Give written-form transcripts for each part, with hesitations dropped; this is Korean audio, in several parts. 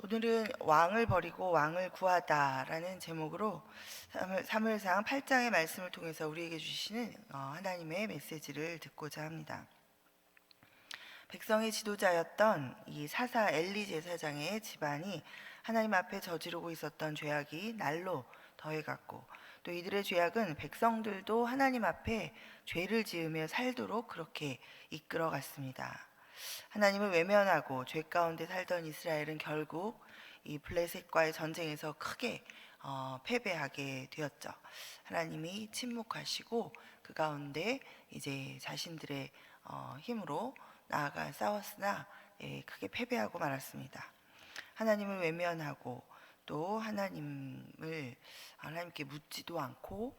오늘은 왕을 버리고 왕을 구하다라는 제목으로 사무엘상 8장의 말씀을 통해서 우리에게 주시는 하나님의 메시지를 듣고자 합니다. 백성의 지도자였던 이 사사 엘리 제사장의 집안이 하나님 앞에 저지르고 있었던 죄악이 날로 더해갔고, 또 이들의 죄악은 백성들도 하나님 앞에 죄를 지으며 살도록 그렇게 이끌어갔습니다. 하나님을 외면하고 죄 가운데 살던 이스라엘은 결국 이 블레셋과의 전쟁에서 크게 패배하게 되었죠. 하나님이 침묵하시고 그 가운데 이제 자신들의 힘으로 나아가 싸웠으나 크게 패배하고 말았습니다. 하나님을 외면하고 또 하나님께 묻지도 않고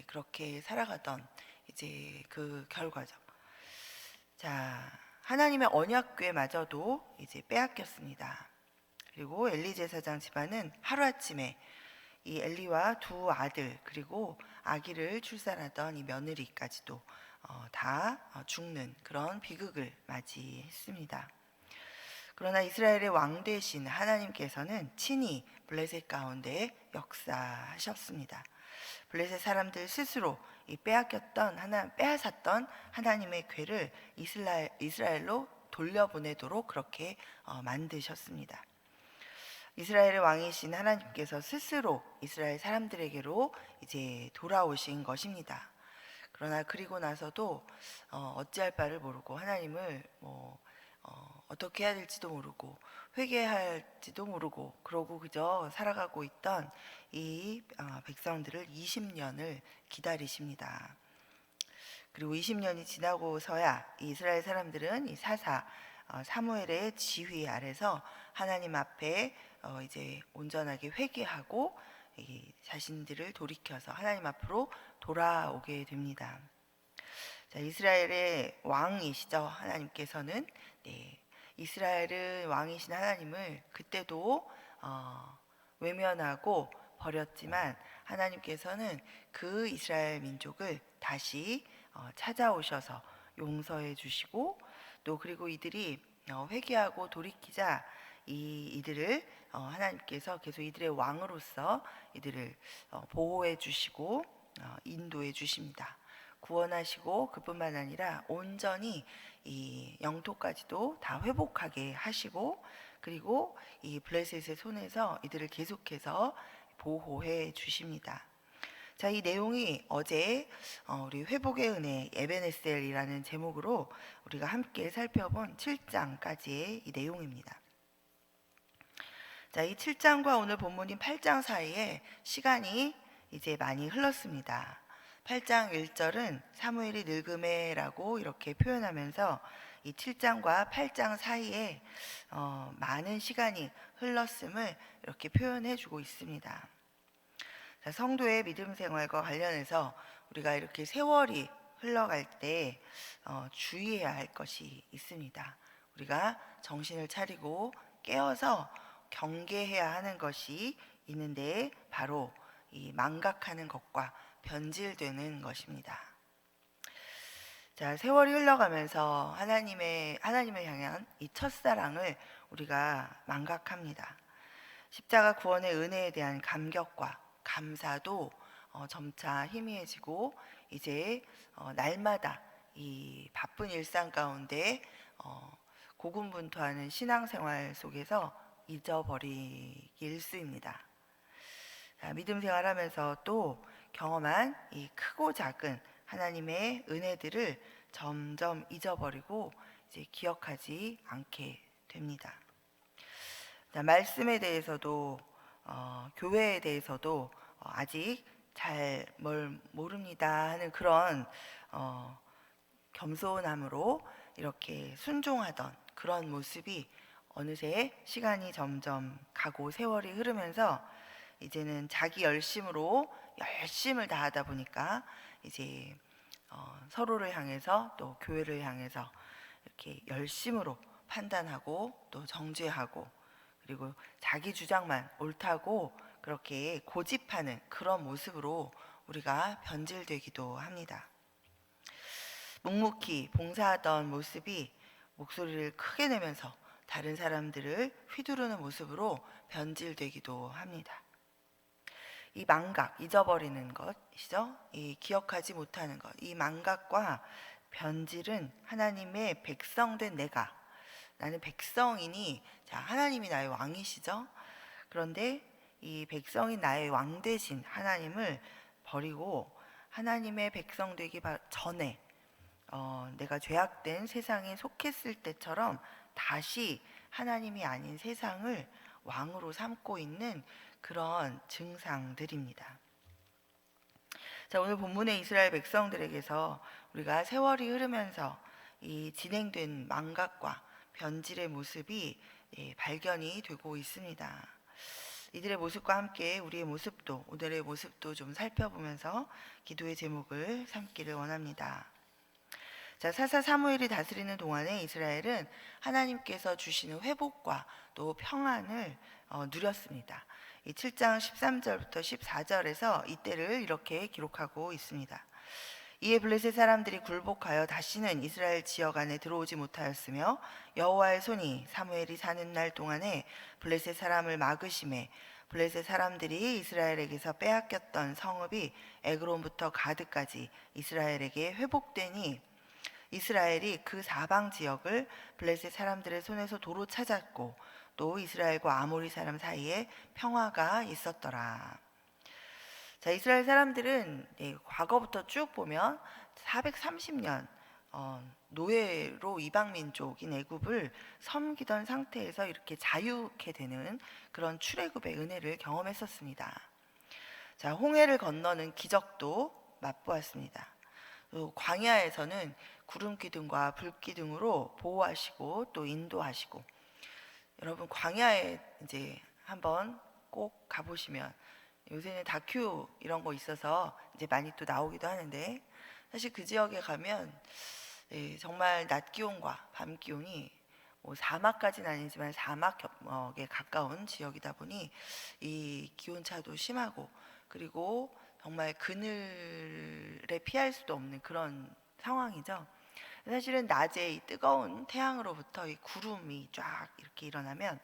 그렇게 살아가던 이제 그 결과죠. 자, 하나님의 언약궤마저도 이제 빼앗겼습니다. 그리고 엘리 제사장 집안은 하루아침에 이 엘리와 두 아들 그리고 아기를 출산하던 이 며느리까지도 다 죽는 그런 비극을 맞이했습니다. 그러나 이스라엘의 왕 되신 하나님께서는 친히 블레셋 가운데 역사하셨습니다. 블레셋 사람들 스스로 이 빼앗았던 하나님의 궤를 이스라엘로 돌려보내도록 그렇게 만드셨습니다. 이스라엘의 왕이신 하나님께서 스스로 이스라엘 사람들에게로 이제 돌아오신 것입니다. 그러나 그리고 나서도 어찌할 바를 모르고 하나님을 어떻게 해야 될지도 모르고 회개할지도 모르고 그러고 그저 살아가고 있던 이 백성들을 20년을 기다리십니다. 그리고 20년이 지나고서야 이스라엘 사람들은 이 사무엘의 지휘 아래서 하나님 앞에 이제 온전하게 회개하고 이 자신들을 돌이켜서 하나님 앞으로 돌아오게 됩니다. 자, 이스라엘의 왕이시죠. 하나님께서는 이스라엘의 왕이신 하나님을 그때도 외면하고 버렸지만 하나님께서는 그 이스라엘 민족을 다시 찾아오셔서 용서해 주시고, 또 그리고 이들이 회개하고 돌이키자 이들을 하나님께서 계속 이들의 왕으로서 이들을 보호해 주시고 인도해 주십니다. 구원하시고 그뿐만 아니라 온전히 이 영토까지도 다 회복하게 하시고, 그리고 이 블레셋의 손에서 이들을 계속해서 보호해 주십니다. 자, 이 내용이 어제 우리 회복의 은혜 에베네셀이라는 제목으로 우리가 함께 살펴본 7장까지의 이 내용입니다. 자, 이 7장과 오늘 본문인 8장 사이에 시간이 이제 많이 흘렀습니다. 8장 1절은 사무엘이 늙음에라고 이렇게 표현하면서 이 7장과 8장 사이에 많은 시간이 흘렀음을 이렇게 표현해 주고 있습니다. 자, 성도의 믿음 생활과 관련해서 우리가 이렇게 세월이 흘러갈 때 주의해야 할 것이 있습니다. 우리가 정신을 차리고 깨어서 경계해야 하는 것이 있는데 바로 이 망각하는 것과 변질되는 것입니다. 자, 세월이 흘러가면서 하나님을 향한 이 첫사랑을 우리가 망각합니다. 십자가 구원의 은혜에 대한 감격과 감사도 점차 희미해지고 이제 날마다 이 바쁜 일상 가운데 고군분투하는 신앙생활 속에서 잊어버리기 일쑤입니다. 믿음 생활하면서 또 경험한 이 크고 작은 하나님의 은혜들을 점점 잊어버리고 이제 기억하지 않게 됩니다. 말씀에 대해서도 교회에 대해서도 아직 잘 뭘 모릅니다 하는 그런 겸손함으로 이렇게 순종하던 그런 모습이 어느새 시간이 점점 가고 세월이 흐르면서 이제는 자기 열심을 다하다 보니까 이제 서로를 향해서 또 교회를 향해서 이렇게 열심으로 판단하고 또 정죄하고, 그리고 자기 주장만 옳다고 그렇게 고집하는 그런 모습으로 우리가 변질되기도 합니다. 묵묵히 봉사하던 모습이 목소리를 크게 내면서 다른 사람들을 휘두르는 모습으로 변질되기도 합니다. 이 망각, 잊어버리는 것이죠. 이 기억하지 못하는 것, 이 망각과 변질은 하나님의 백성된 내가, 나는 백성이니, 자, 하나님이 나의 왕이시죠. 그런데 이 백성인 나의 왕 대신 하나님을 버리고 하나님의 백성 되기 전에 내가 죄악된 세상에 속했을 때처럼 다시 하나님이 아닌 세상을 왕으로 삼고 있는 그런 증상들입니다. 자, 오늘 본문의 이스라엘 백성들에게서 우리가 세월이 흐르면서 이 진행된 망각과 변질의 모습이 발견이 되고 있습니다. 이들의 모습과 함께 우리의 모습도, 오늘의 모습도 좀 살펴보면서 기도의 제목을 삼기를 원합니다. 자, 사사 사무엘이 다스리는 동안에 이스라엘은 하나님께서 주시는 회복과 또 평안을 누렸습니다. 이 7장 13절부터 14절에서 이때를 이렇게 기록하고 있습니다. 이에 블레셋 사람들이 굴복하여 다시는 이스라엘 지역 안에 들어오지 못하였으며 여호와의 손이 사무엘이 사는 날 동안에 블레셋 사람을 막으심에 블레셋 사람들이 이스라엘에게서 빼앗겼던 성읍이 에그론부터 가드까지 이스라엘에게 회복되니 이스라엘이 그 사방 지역을 블레셋 사람들의 손에서 도로 찾았고 또 이스라엘과 아모리 사람 사이에 평화가 있었더라. 자, 이스라엘 사람들은 과거부터 쭉 보면 430년 노예로 이방 민족인 애굽을 섬기던 상태에서 이렇게 자유케 되는 그런 출애굽의 은혜를 경험했었습니다. 자, 홍해를 건너는 기적도 맛보았습니다. 또 광야에서는 구름 기둥과 불 기둥으로 보호하시고 또 인도하시고, 여러분 광야에 이제 한번 꼭 가보시면, 요새는 다큐 이런 거 있어서 이제 많이 또 나오기도 하는데, 사실 그 지역에 가면 정말 낮 기온과 밤 기온이 뭐 사막까지는 아니지만 사막에 가까운 지역이다 보니 이 기온차도 심하고, 그리고 정말 그늘에 피할 수도 없는 그런 상황이죠. 사실은 낮에 이 뜨거운 태양으로부터 이 구름이 쫙 이렇게 일어나면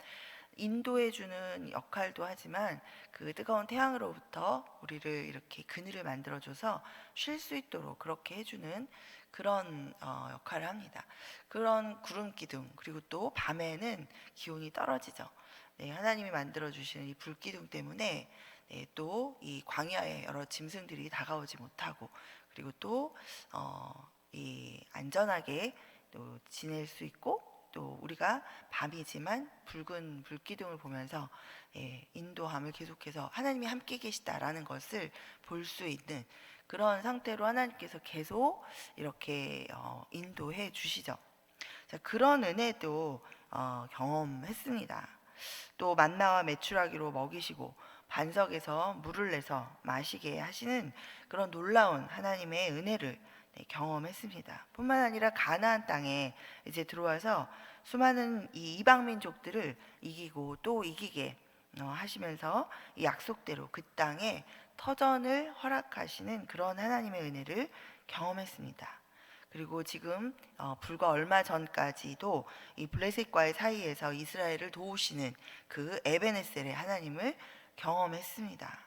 인도해 주는 역할도 하지만 그 뜨거운 태양으로부터 우리를 이렇게 그늘을 만들어줘서 쉴 수 있도록 그렇게 해주는 그런 역할을 합니다. 그런 구름 기둥, 그리고 또 밤에는 기온이 떨어지죠. 네, 하나님이 만들어 주시는 이 불기둥 때문에 또 이 광야에 여러 짐승들이 다가오지 못하고, 그리고 또 이 안전하게 또 지낼 수 있고, 또 우리가 밤이지만 붉은 불기둥을 보면서 인도함을 계속해서 하나님이 함께 계시다라는 것을 볼 수 있는 그런 상태로 하나님께서 계속 이렇게 인도해 주시죠. 자, 그런 은혜도 경험했습니다. 또 만나와 메추라기로 먹이시고 반석에서 물을 내서 마시게 하시는 그런 놀라운 하나님의 은혜를 경험했습니다. 뿐만 아니라 가나안 땅에 이제 들어와서 수많은 이 이방 민족들을 이기고 또 이기게 하시면서 이 약속대로 그 땅에 터전을 허락하시는 그런 하나님의 은혜를 경험했습니다. 그리고 지금 불과 얼마 전까지도 이 블레셋과의 사이에서 이스라엘을 도우시는 그 에베네셀의 하나님을 경험했습니다.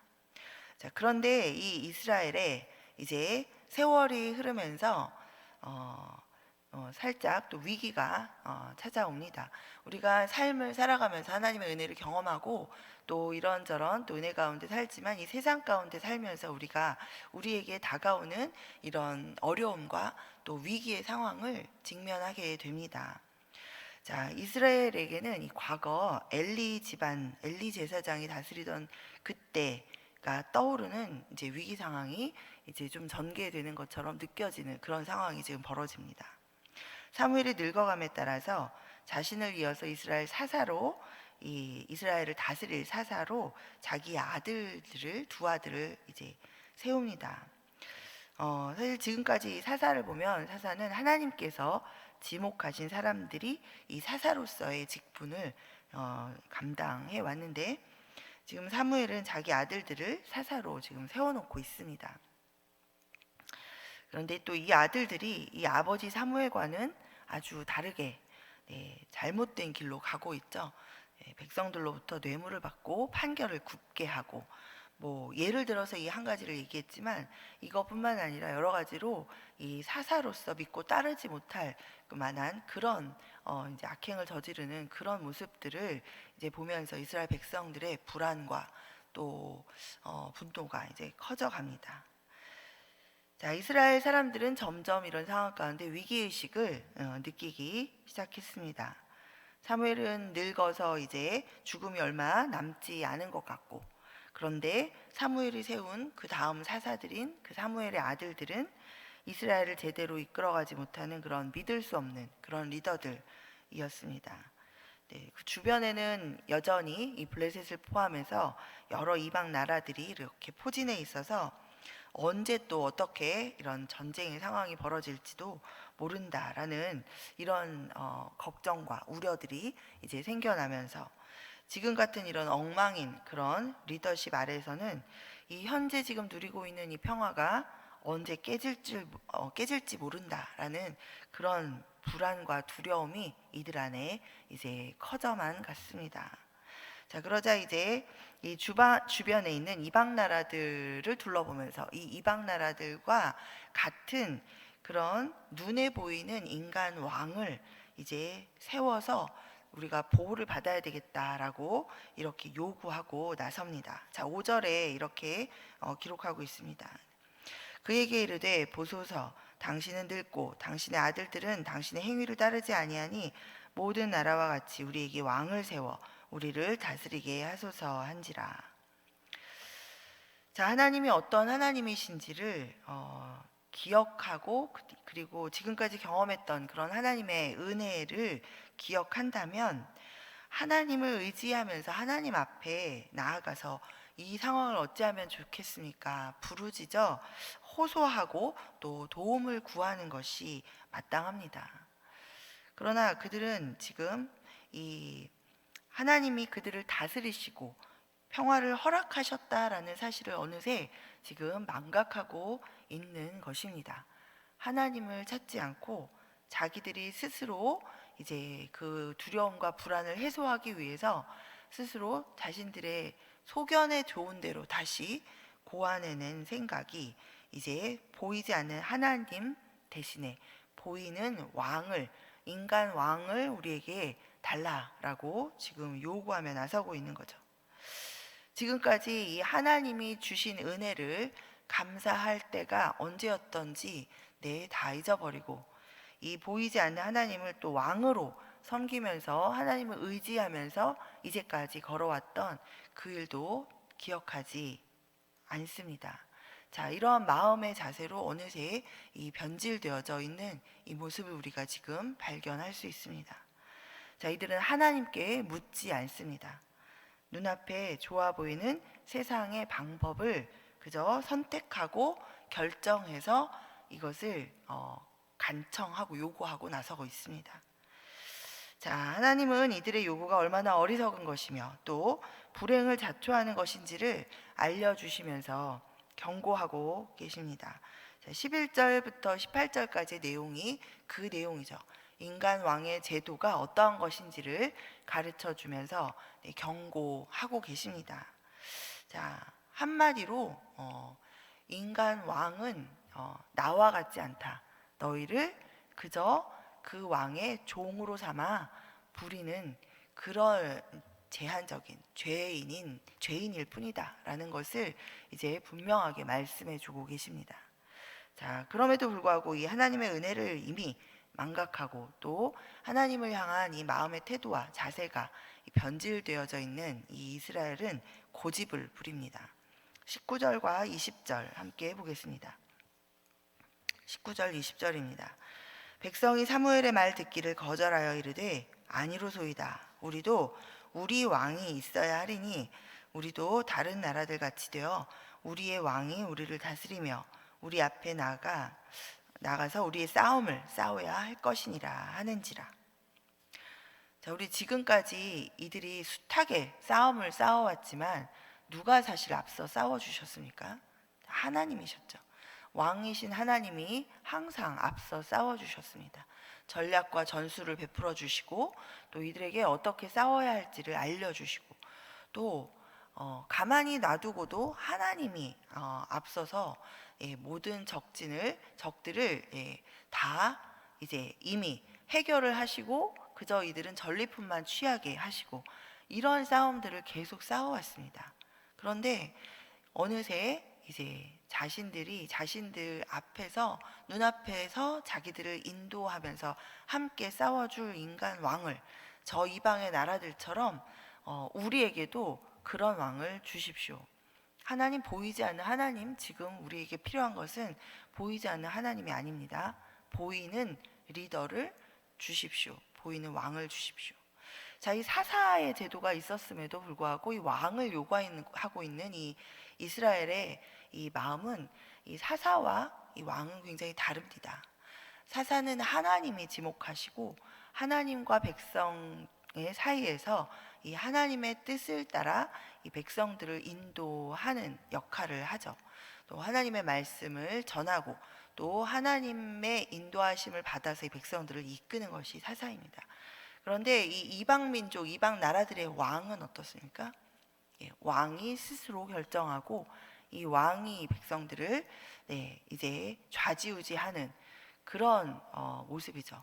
자, 그런데 이 이스라엘에 이제 세월이 흐르면서 살짝 또 위기가 찾아옵니다. 우리가 삶을 살아가면서 하나님의 은혜를 경험하고 또 이런저런 또 은혜 가운데 살지만 이 세상 가운데 살면서 우리가 우리에게 다가오는 이런 어려움과 또 위기의 상황을 직면하게 됩니다. 자, 이스라엘에게는 이 과거 엘리 집안, 엘리 제사장이 다스리던 그때가 떠오르는 이제 위기 상황이 이제 좀 전개되는 것처럼 느껴지는 그런 상황이 지금 벌어집니다. 사무엘이 늙어감에 따라서 자신을 이어서 이스라엘 사사로, 이 이스라엘을 다스릴 사사로 자기 아들들을, 두 아들을 이제 세웁니다. 사실 지금까지 사사를 보면 사사는 하나님께서 지목하신 사람들이 이 사사로서의 직분을 감당해 왔는데, 지금 사무엘은 자기 아들들을 사사로 지금 세워놓고 있습니다. 그런데 또 이 아들들이 이 아버지 사무엘과는 아주 다르게 잘못된 길로 가고 있죠. 백성들로부터 뇌물을 받고 판결을 굽게 하고, 뭐 예를 들어서 이 한 가지를 얘기했지만 이것뿐만 아니라 여러 가지로 이 사사로서 믿고 따르지 못할 만한 그런 이제 악행을 저지르는 그런 모습들을 이제 보면서 이스라엘 백성들의 불안과 또 분노가 이제 커져갑니다. 자, 이스라엘 사람들은 점점 이런 상황 가운데 위기의식을 느끼기 시작했습니다. 사무엘은 늙어서 이제 죽음이 얼마 남지 않은 것 같고, 그런데 사무엘이 세운 그 다음 사사들인 그 사무엘의 아들들은 이스라엘을 제대로 이끌어가지 못하는 그런 믿을 수 없는 그런 리더들이었습니다. 그 주변에는 여전히 이 블레셋을 포함해서 여러 이방 나라들이 이렇게 포진해 있어서 언제 또 어떻게 이런 전쟁의 상황이 벌어질지도 모른다라는 이런 걱정과 우려들이 이제 생겨나면서 지금 같은 이런 엉망인 그런 리더십 아래에서는 이 현재 지금 누리고 있는 이 평화가 언제 깨질지 모른다라는 그런 불안과 두려움이 이들 안에 이제 커져만 갔습니다. 자, 그러자 이제 이 주변에 있는 이방 나라들을 둘러보면서 이 이방 나라들과 같은 그런 눈에 보이는 인간 왕을 이제 세워서 우리가 보호를 받아야 되겠다라고 이렇게 요구하고 나섭니다. 자, 5절에 이렇게 기록하고 있습니다. 그에게 이르되 보소서, 당신은 늙고 당신의 아들들은 당신의 행위를 따르지 아니하니 모든 나라와 같이 우리에게 왕을 세워 우리를 다스리게 하소서 한지라. 자, 하나님이 어떤 하나님이신지를 기억하고 그리고 지금까지 경험했던 그런 하나님의 은혜를 기억한다면 하나님을 의지하면서 하나님 앞에 나아가서 이 상황을 어찌하면 좋겠습니까? 부르짖어 호소하고 또 도움을 구하는 것이 마땅합니다. 그러나 그들은 지금 이 하나님이 그들을 다스리시고 평화를 허락하셨다라는 사실을 어느새 지금 망각하고 있는 것입니다. 하나님을 찾지 않고 자기들이 스스로 이제 그 두려움과 불안을 해소하기 위해서 스스로 자신들의 소견에 좋은 대로 다시 고안해낸 생각이 이제 보이지 않는 하나님 대신에 보이는 왕을, 인간 왕을 우리에게 달라라고 지금 요구하며 나서고 있는 거죠. 지금까지 이 하나님이 주신 은혜를 감사할 때가 언제였던지 다 잊어버리고 이 보이지 않는 하나님을 또 왕으로 섬기면서 하나님을 의지하면서 이제까지 걸어왔던 그 일도 기억하지 않습니다. 자, 이러한 마음의 자세로 어느새 이 변질되어져 있는 이 모습을 우리가 지금 발견할 수 있습니다. 자, 이들은 하나님께 묻지 않습니다. 눈앞에 좋아 보이는 세상의 방법을 그저 선택하고 결정해서 이것을 간청하고 요구하고 나서고 있습니다. 자, 하나님은 이들의 요구가 얼마나 어리석은 것이며 또 불행을 자초하는 것인지를 알려주시면서 경고하고 계십니다. 자, 11절부터 18절까지의 내용이 그 내용이죠. 인간 왕의 제도가 어떠한 것인지를 가르쳐 주면서 경고하고 계십니다. 자, 한마디로 인간 왕은 나와 같지 않다. 너희를 그저 그 왕의 종으로 삼아 부리는 그런 제한적인 죄인일 뿐이다라는 것을 이제 분명하게 말씀해 주고 계십니다. 자, 그럼에도 불구하고 이 하나님의 은혜를 이미 망각하고 또 하나님을 향한 이 마음의 태도와 자세가 변질되어져 있는 이 이스라엘은 고집을 부립니다. 19절과 20절 함께 보겠습니다. 19절 20절입니다. 백성이 사무엘의 말 듣기를 거절하여 이르되 아니로소이다. 우리도 우리 왕이 있어야 하리니 우리도 다른 나라들 같이 되어 우리의 왕이 우리를 다스리며 우리 앞에 나가서 우리의 싸움을 싸워야 할 것이니라 하는지라. 자, 우리 지금까지 이들이 숱하게 싸움을 싸워왔지만 누가 사실 앞서 싸워주셨습니까? 하나님이셨죠. 왕이신 하나님이 항상 앞서 싸워주셨습니다. 전략과 전술을 베풀어 주시고 또 이들에게 어떻게 싸워야 할지를 알려주시고 또 가만히 놔두고도 하나님이 앞서서 모든 적들을 다 이제 이미 해결을 하시고 그저 이들은 전리품만 취하게 하시고 이런 싸움들을 계속 싸워왔습니다. 그런데 어느새 이제 자신들 앞에서 눈앞에서 자기들을 인도하면서 함께 싸워줄 인간 왕을 저 이방의 나라들처럼 우리에게도 그런 왕을 주십시오. 하나님, 보이지 않는 하나님, 지금 우리에게 필요한 것은 보이지 않는 하나님이 아닙니다. 보이는 리더를 주십시오. 보이는 왕을 주십시오. 자, 이 사사의 제도가 있었음에도 불구하고 이 왕을 요구하고 있는 이 이스라엘의 이 마음은 이 사사와 이 왕은 굉장히 다릅니다. 사사는 하나님이 지목하시고 하나님과 백성의 사이에서 이 하나님의 뜻을 따라 이 백성들을 인도하는 역할을 하죠. 또 하나님의 말씀을 전하고 또 하나님의 인도하심을 받아서 이 백성들을 이끄는 것이 사사입니다. 그런데 이 이방 민족, 이방 나라들의 왕은 어떻습니까? 왕이 스스로 결정하고 이 왕이 백성들을 이제 좌지우지하는 그런 모습이죠.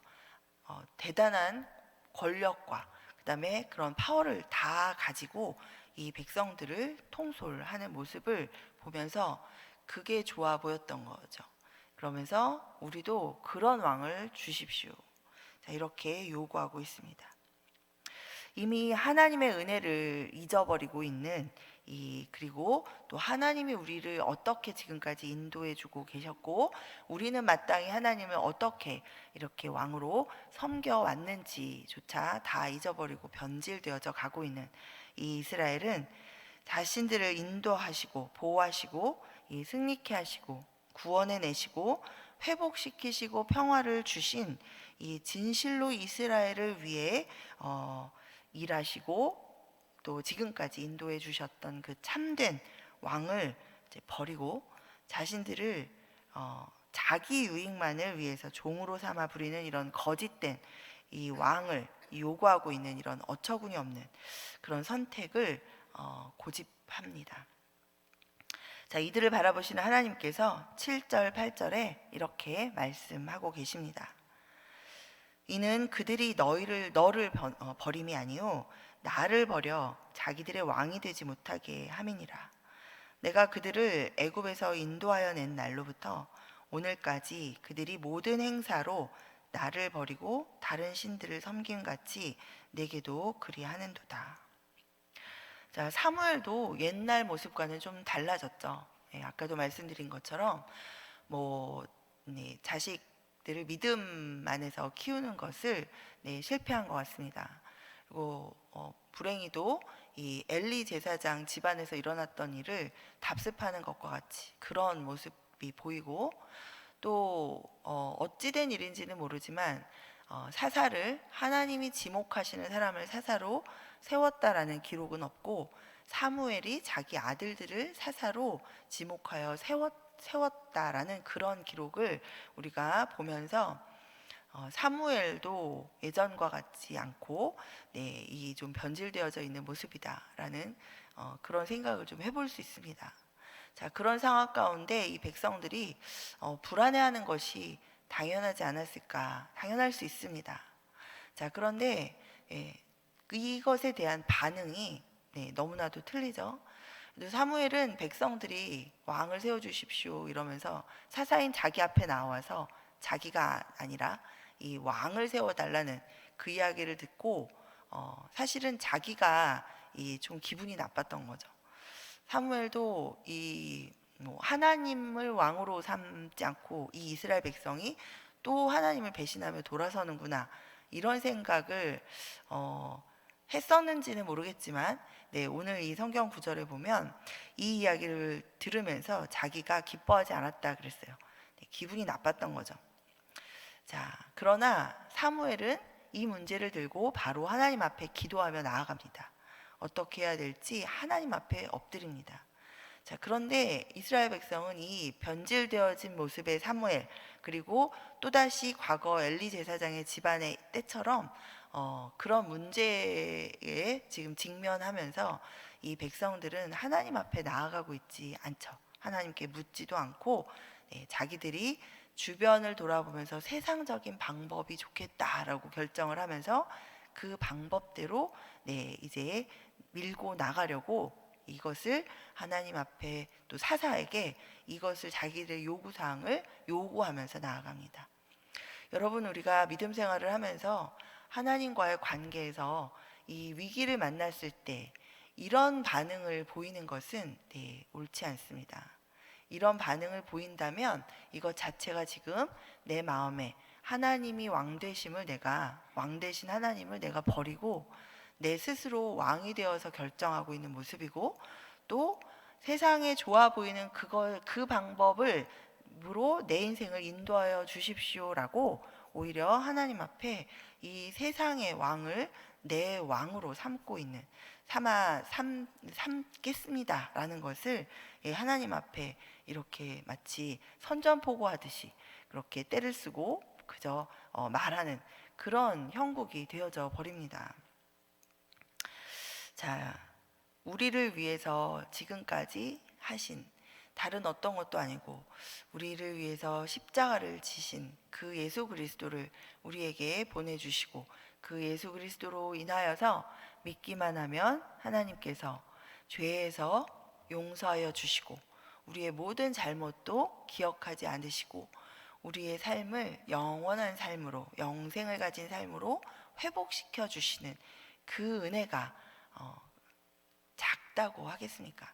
대단한 권력과 그다음에 그런 파워를 다 가지고 이 백성들을 통솔하는 모습을 보면서 그게 좋아 보였던 거죠. 그러면서 우리도 그런 왕을 주십시오. 자, 이렇게 요구하고 있습니다. 이미 하나님의 은혜를 잊어버리고 있는 그리고 또 하나님이 우리를 어떻게 지금까지 인도해 주고 계셨고 우리는 마땅히 하나님을 어떻게 이렇게 왕으로 섬겨 왔는지조차 다 잊어버리고 변질되어져 가고 있는 이 이스라엘은 자신들을 인도하시고 보호하시고 승리케 하시고 구원해 내시고 회복시키시고 평화를 주신 이 진실로 이스라엘을 위해 일하시고 또 지금까지 인도해 주셨던 그 참된 왕을 이제 버리고 자신들을 자기 유익만을 위해서 종으로 삼아 부리는 이런 거짓된 이 왕을 요구하고 있는 이런 어처구니 없는 그런 선택을 고집합니다. 자, 이들을 바라보시는 하나님께서 7절, 8절에 이렇게 말씀하고 계십니다. 이는 그들이 너를 버림이 아니요 나를 버려 자기들의 왕이 되지 못하게 함이니라. 내가 그들을 애굽에서 인도하여 낸 날로부터 오늘까지 그들이 모든 행사로 나를 버리고 다른 신들을 섬김 같이 내게도 그리하는도다. 자, 사무엘도 옛날 모습과는 좀 달라졌죠. 아까도 말씀드린 것처럼 자식들을 믿음 안에서 키우는 것을 실패한 것 같습니다. 그리고 불행히도 이 엘리 제사장 집안에서 일어났던 일을 답습하는 것과 같이 그런 모습이 보이고 또 어찌된 일인지는 모르지만 사사를 하나님이 지목하시는 사람을 사사로 세웠다라는 기록은 없고 사무엘이 자기 아들들을 사사로 지목하여 세웠다라는 그런 기록을 우리가 보면서 사무엘도 예전과 같지 않고 이 좀 변질되어져 있는 모습이다라는 그런 생각을 좀 해볼 수 있습니다. 자, 그런 상황 가운데 이 백성들이 불안해하는 것이 당연하지 않았을까? 당연할 수 있습니다. 자, 그런데 이것에 대한 반응이 너무나도 틀리죠. 사무엘은 백성들이 왕을 세워주십시오 이러면서 사사인 자기 앞에 나와서 자기가 아니라 이 왕을 세워달라는 그 이야기를 듣고 사실은 자기가 좀 기분이 나빴던 거죠. 사무엘도 하나님을 왕으로 삼지 않고 이 이스라엘 백성이 또 하나님을 배신하며 돌아서는구나 이런 생각을 했었는지는 모르겠지만 오늘 이 성경 구절에 보면 이 이야기를 들으면서 자기가 기뻐하지 않았다 그랬어요. 기분이 나빴던 거죠. 자, 그러나 사무엘은 이 문제를 들고 바로 하나님 앞에 기도하며 나아갑니다. 어떻게 해야 될지 하나님 앞에 엎드립니다. 자, 그런데 이스라엘 백성은 이 변질되어진 모습의 사무엘, 그리고 또다시 과거 엘리 제사장의 집안의 때처럼 그런 문제에 지금 직면하면서 이 백성들은 하나님 앞에 나아가고 있지 않죠. 하나님께 묻지도 않고 자기들이 주변을 돌아보면서 세상적인 방법이 좋겠다라고 결정을 하면서 그 방법대로 이제 밀고 나가려고 이것을 하나님 앞에 또 사사에게 이것을 자기들의 요구사항을 요구하면서 나아갑니다. 여러분, 우리가 믿음 생활을 하면서 하나님과의 관계에서 이 위기를 만났을 때 이런 반응을 보이는 것은 옳지 않습니다. 이런 반응을 보인다면 이것 자체가 지금 내 마음에 하나님이 왕 대신 하나님을 내가 버리고 내 스스로 왕이 되어서 결정하고 있는 모습이고, 또 세상에 좋아 보이는 그 방법을 으로 내 인생을 인도하여 주십시오라고 오히려 하나님 앞에 이 세상의 왕을 내 왕으로 삼겠습니다라는 것을 하나님 앞에 이렇게 마치 선전포고하듯이 그렇게 때를 쓰고 그저 말하는 그런 형국이 되어져 버립니다. 자, 우리를 위해서 지금까지 하신 다른 어떤 것도 아니고 우리를 위해서 십자가를 지신 그 예수 그리스도를 우리에게 보내주시고, 그 예수 그리스도로 인하여서 믿기만 하면 하나님께서 죄에서 용서하여 주시고 우리의 모든 잘못도 기억하지 않으시고 우리의 삶을 영원한 삶으로, 영생을 가진 삶으로 회복시켜 주시는 그 은혜가 작다고 하겠습니까?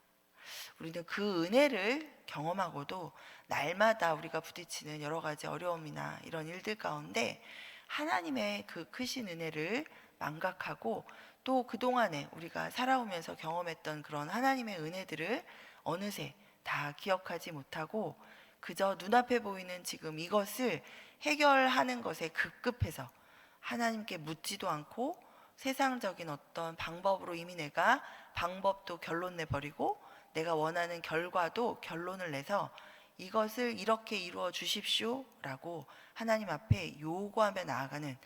우리는 그 은혜를 경험하고도 날마다 우리가 부딪히는 여러 가지 어려움이나 이런 일들 가운데 하나님의 그 크신 은혜를 망각하고, 또 그동안에 우리가 살아오면서 경험했던 그런 하나님의 은혜들을 어느새 다 기억하지 못하고 그저 눈앞에 보이는 지금 이것을 해결하는 것에 급급해서 하나님께 묻지도 않고 세상적인 어떤 방법으로 이미 내가 방법도 결론 내버리고 내가 원하는 결과도 결론을 내서 이것을 이렇게 이루어 주십시오 라고 하나님 앞에 요구하며 나아가는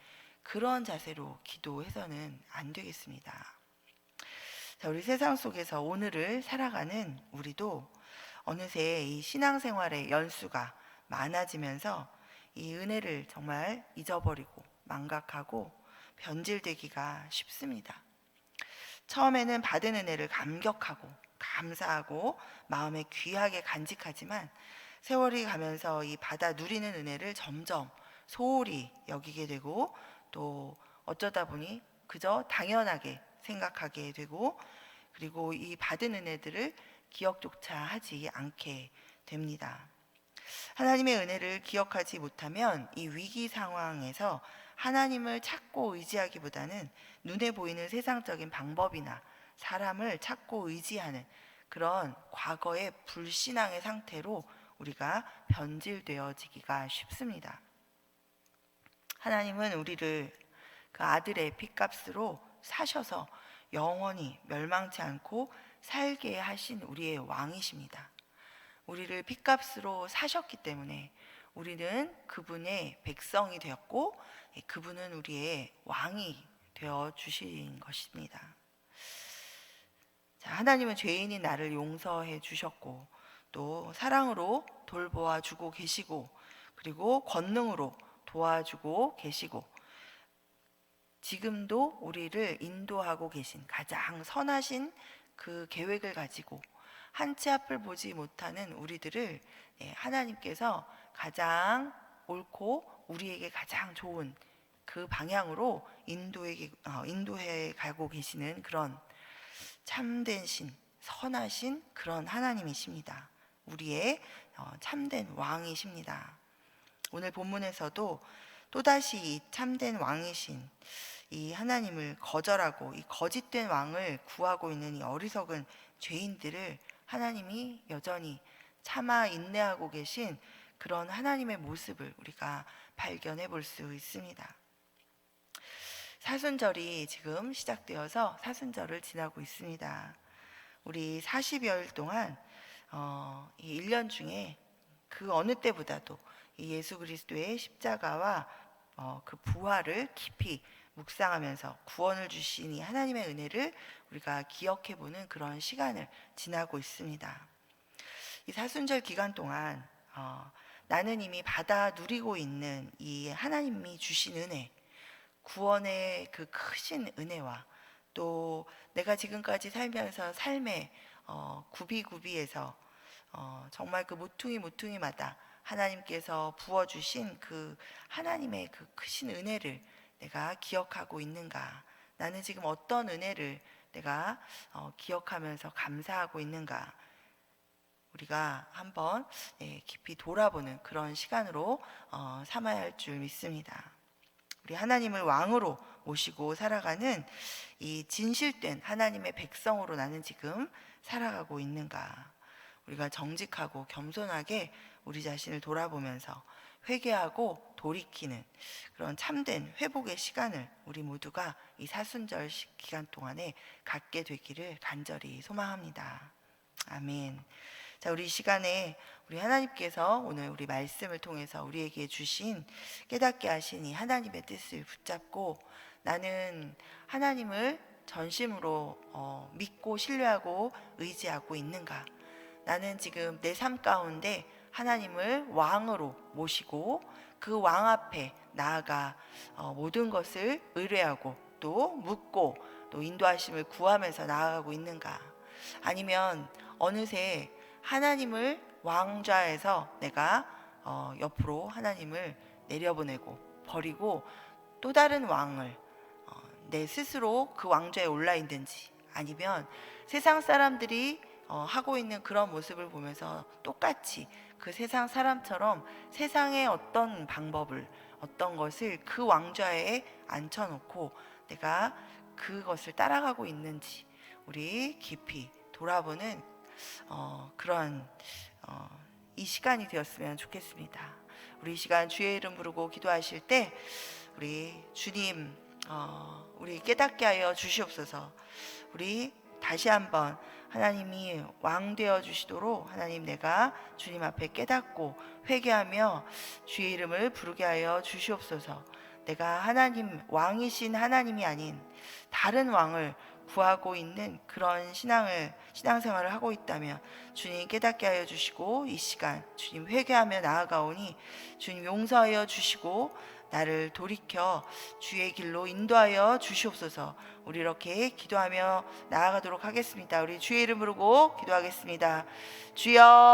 그런 자세로 기도해서는 안 되겠습니다. 자, 우리 세상 속에서 오늘을 살아가는 우리도 어느새 이 신앙생활의 연수가 많아지면서 이 은혜를 정말 잊어버리고 망각하고 변질되기가 쉽습니다. 처음에는 받은 은혜를 감격하고 감사하고 마음에 귀하게 간직하지만 세월이 가면서 이 받아 누리는 은혜를 점점 소홀히 여기게 되고, 또 어쩌다 보니 그저 당연하게 생각하게 되고, 그리고 이 받은 은혜들을 기억조차 하지 않게 됩니다. 하나님의 은혜를 기억하지 못하면 이 위기 상황에서 하나님을 찾고 의지하기보다는 눈에 보이는 세상적인 방법이나 사람을 찾고 의지하는 그런 과거의 불신앙의 상태로 우리가 변질되어지기가 쉽습니다. 하나님은 우리를 그 아들의 핏값으로 사셔서 영원히 멸망치 않고 살게 하신 우리의 왕이십니다. 우리를 핏값으로 사셨기 때문에 우리는 그분의 백성이 되었고 그분은 우리의 왕이 되어 주신 것입니다. 자, 하나님은 죄인인 나를 용서해 주셨고 또 사랑으로 돌보아 주고 계시고, 그리고 권능으로 도와주고 계시고 지금도 우리를 인도하고 계신 가장 선하신 그 계획을 가지고 한 치 앞을 보지 못하는 우리들을 하나님께서 가장 옳고 우리에게 가장 좋은 그 방향으로 인도해 가고 계시는 그런 참된 신, 선하신 그런 하나님이십니다. 우리의 참된 왕이십니다. 오늘 본문에서도 또다시 이 참된 왕이신 이 하나님을 거절하고 이 거짓된 왕을 구하고 있는 이 어리석은 죄인들을 하나님이 여전히 참아 인내하고 계신 그런 하나님의 모습을 우리가 발견해 볼 수 있습니다. 사순절이 지금 시작되어서 사순절을 지나고 있습니다. 우리 40여일 동안 이 1년 중에 그 어느 때보다도 이 예수 그리스도의 십자가와 그 부활을 깊이 묵상하면서 구원을 주신 이 하나님의 은혜를 우리가 기억해보는 그런 시간을 지나고 있습니다. 이 사순절 기간 동안 나는 이미 받아 누리고 있는 이 하나님이 주신 은혜, 구원의 그 크신 은혜와 또 내가 지금까지 살면서 삶의 구비구비에서 정말 그 모퉁이마다 하나님께서 부어주신 그 하나님의 그 크신 은혜를 내가 기억하고 있는가? 나는 지금 어떤 은혜를 내가 기억하면서 감사하고 있는가? 우리가 한번 깊이 돌아보는 그런 시간으로 삼아야 할 줄 믿습니다. 우리 하나님을 왕으로 모시고 살아가는 이 진실된 하나님의 백성으로 나는 지금 살아가고 있는가? 우리가 정직하고 겸손하게 우리 자신을 돌아보면서 회개하고 돌이키는 그런 참된 회복의 시간을 우리 모두가 이 사순절 기간 동안에 갖게 되기를 간절히 소망합니다. 아멘. 자, 우리 이 시간에 우리 하나님께서 오늘 우리 말씀을 통해서 우리에게 주신 깨닫게 하신 이 하나님의 뜻을 붙잡고 나는 하나님을 전심으로 믿고 신뢰하고 의지하고 있는가? 나는 지금 내 삶 가운데 하나님을 왕으로 모시고 그 왕 앞에 나아가 모든 것을 의뢰하고 또 묻고 또 인도하심을 구하면서 나아가고 있는가? 아니면 어느새 하나님을 왕좌에서 내가 옆으로 하나님을 내려보내고 버리고 또 다른 왕을 내 스스로 그 왕좌에 올라 있는지, 아니면 세상 사람들이 하고 있는 그런 모습을 보면서 똑같이 그 세상 사람처럼 세상의 어떤 방법을 어떤 것을 그 왕좌에 앉혀놓고 내가 그것을 따라가고 있는지 우리 깊이 돌아보는 그런 이 시간이 되었으면 좋겠습니다. 우리 이 시간 주의 이름 부르고 기도하실 때 우리 주님 우리 깨닫게 하여 주시옵소서. 우리 다시 한번 하나님이 왕 되어 주시도록 하나님 내가 주님 앞에 깨닫고 회개하며 주의 이름을 부르게 하여 주시옵소서. 내가 하나님 왕이신 하나님이 아닌 다른 왕을 구하고 있는 그런 신앙생활을 하고 있다면 주님 깨닫게 하여 주시고 이 시간 주님 회개하며 나아가오니 주님 용서하여 주시고 나를 돌이켜 주의 길로 인도하여 주시옵소서. 우리 이렇게 기도하며 나아가도록 하겠습니다. 우리 주의 이름 부르고 기도하겠습니다. 주여